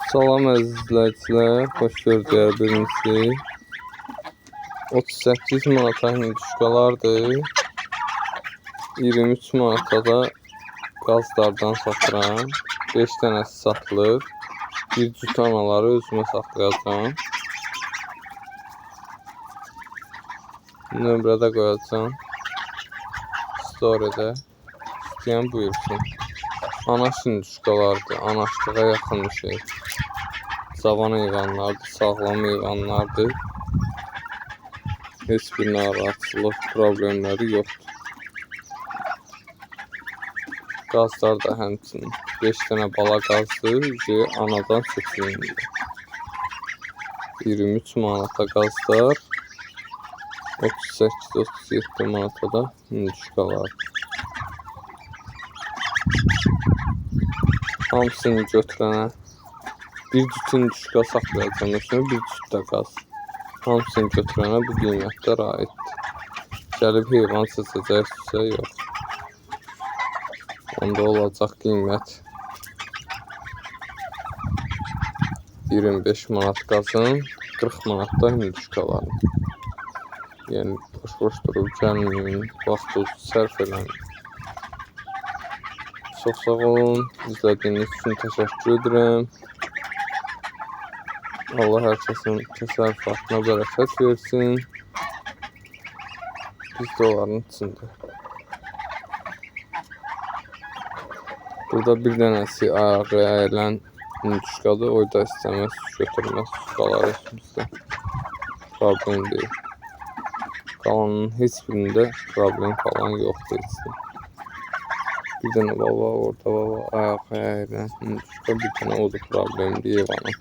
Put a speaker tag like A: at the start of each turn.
A: Salam əziz izləyicilər, xoş gördük birinizi. 38 manata hinduşkalardır. 23 manata da qazlardan satıram. 5 dənəsi satılır. Bir cüt anaları özümə saxlayacağım. Nömrədə qoyacağım. Story'də. İstəyən buyursun. Ana hinduşkalardır. Anaçlığa yaxın bir şey. Cavan heyvanlardır, sağlam heyvanlardır. Heç bir narahatçılıq problemləri yoxdur. Qazlar da həmçinin 5 dənə bala qazdır, anadan seçilir. 23 manata qazlar, 38-37 manata da hinduşkalar. Hamısını götürənə bir cüt hinduşka saxlayacağım, üstünə bir cüt də qaz. Hamısını götürənə bu qiymətlər aiddir. Gəlib heyvan seçəcəksə yox. Onda olacaq qiymət 25 manat qazın, 40 manat da hinduşkaların. Yəni boş durub gəlməyin, vaxtınızı sərf eləyin. Çox sağ olun, izlədiyiniz üçün təşəkkür edirəm. Allah hər kəsin təsərrüfatına bərəkət versin. Biz də onların içində. Burada bir dənəsi ayağı əyilən hinduşkadır. O da istəməz, götürməz. Qalar içimizdə. Problem deyil. Qalanın heç birində problem falan yoxdur içində. Bir dənə baba, orada baba, ayağı əyilən hinduşka, bir dənə o da problemli heyvanı.